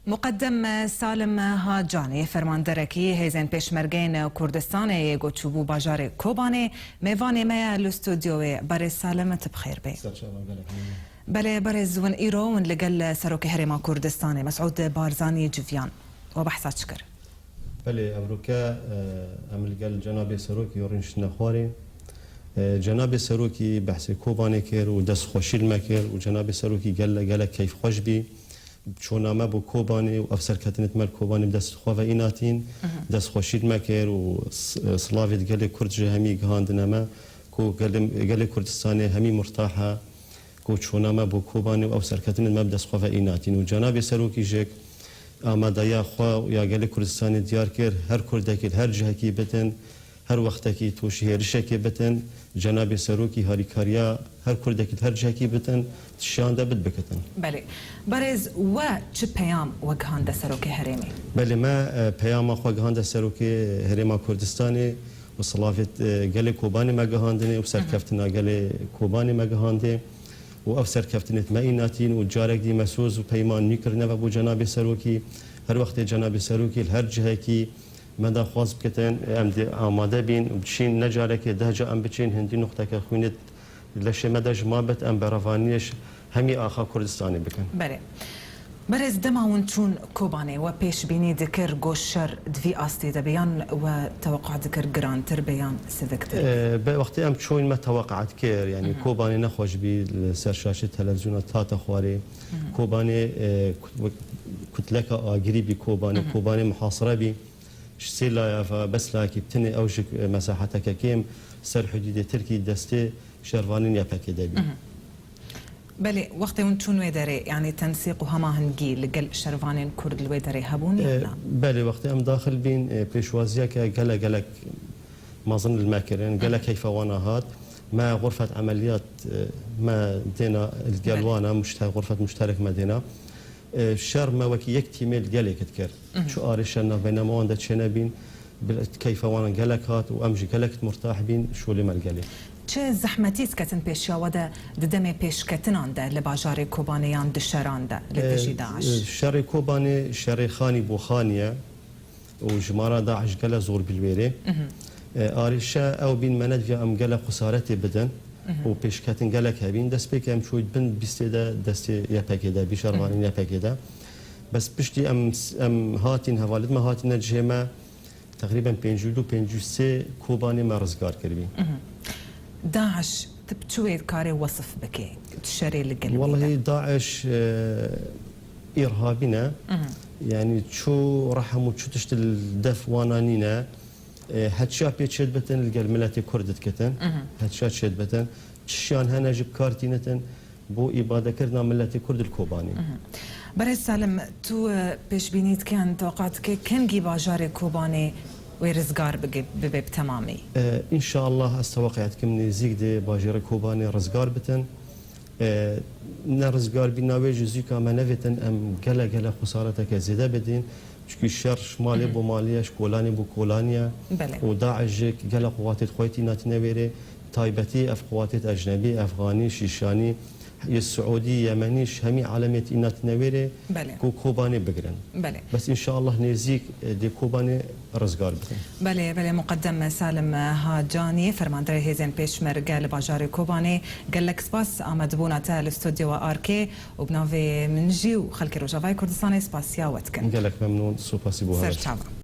مقدم سالم هاجانی فرماندرکی هیزن پیشمرگین کردستان گوچوبو باجار کوبانه میوان میا الاستودیو برای سالمت بخیر بی بله برای زون ایرون لقل سروک هرما کردستان مسعود بارزانی جویان وبحثات شكر بله امروكا املقال جناب سروك يورنش نخواري جناب سروكي بحث كوباني كير ودس خوشيل مكير وجناب سروكي قال كيف خوش بي شونا ما بو كوباني وافسر كتنت مال كوباني بدس خوفا ايناتين دس خوشيل مكير وصلافيت قال كرد جهمي هاندنا ما كو قال كردستاني همي مرتاحه كو شونا ما بو كوباني وافسر كتنت ما بدس خوفا ايناتين وجناب سروكي جيك آماده‌ی خوا یا گل کردستان دیار کرد هر کردکی هر جهکی بتن هر وقتکی توشی هرشکی بتن جناب سروکی هریکاریا هر کردکی هر جهکی بتن شانده بد بکتن. بله. برز و چه پیام وجهان سروکی هرمی؟ بله ما پیام خوا جهان سروکی هرما کردستانی و صلافت گل کوبانی مجهاندنی و سرکفتنا گل کوبانی مجهانده و افسر کفتنت مایناتین و جارک دی مسوز و پیمان نیکرنه و بو جناب سروکی هر وقت جناب سروکی هر جهه کی مدا خواست بکتن ام آماده بین و بچین نجارک ده جا ام بچین هندی نقطه که خوینت لشه مدا جمابت ام برافانیش همی آخا کردستانی بکن. بله. برز دماون چون کوبانه و پیش بینی ذکر گوشر دوی آستی دبیان و توقع ذکر گرانتر بیان سدکتر. به وقتی ام چون ما توقعت کر یعنی کوبانه نخوش بی سر شاشه تلویزیون تا تخواری کوبانه کتلک آگری بی کوبانه محاصره بی سیلا و بس لاکی بتنی اوج مساحتک کیم سر حدود ترکی دسته شروانین یا پکیده بی. بله وقت اون چون ویداره یعنی تنسیق و همه هنگی لگل شروانین کرد الویداره هبونی نه؟ بله وقتی ام داخل بین پیشوازیه که گلک مازن الماكرين قال كيف وانا ما غرفة عمليات ما دينا القلوانا غرفة مشترك مدينة الشر ما وكي يكتمل قال كتكر شو اريشنا بينما واندا تشنبين كيف وانا قالك هات وامجي قالك مرتاح بين شو اللي ما قال چه زحمتیست کتن پیشیا و ده دم پیش کتنان ده لباجار کوبانیان دشران ده لتجی داعش شر کوبانی شر خانی بوخانیه وجمارة داعش قال زور بالويري آريشا أو بين مند في أم قال خسارتي بدن وبيش كاتن قالك هبين دست بيك أم شوي بن بيستدا دست يباك دا بيشرغانين يباك دا بس بشتي أم هاتين هوالد ما هاتين الجهة تقريبا بينجودو بينجوسي كوباني ما رزقار كربي داعش تبتوي كاري وصف بكي تشري القلبي والله داعش إرهابنا يعني شو رحموا شو تشتل دف وانانينا هتشا بيتشد بتن الجلملات كردت كتن هتشا تشد بتن تشان هنا جب كارتينتن بو إبادة كرنا ملتي كرد الكوباني برای سالم تو پیش بینید کن توقعت که کنگی باجار کوبانی ويرزقار ببيب تمامي ان شاء الله استوقعت كم نزيق دي باجر كوباني رزقار بتن نرزقار بناوي جزيكا ما نفتن ام قلا خسارتك زياده بدين شكي الشر شمالي بو ماليه شكولاني بو كولانيا وداعش قلا قوات خويتي ناتنويري تايبتي اف قوات اجنبي افغاني شيشاني السعودي يمنيش همي علامه انات نويري كوباني بقرن بس ان شاء الله نزيك دي كوباني رزقار بتن بله مقدم سالم هاجاني فرماندر هيزن بيشمرقه لباجار كوباني قال لك سباس امد بونا تا الاستوديو اركي وبنافي منجي وخلكي روجافاي كردستاني سباسيا وتكن قال لك ممنون سوباسي بوها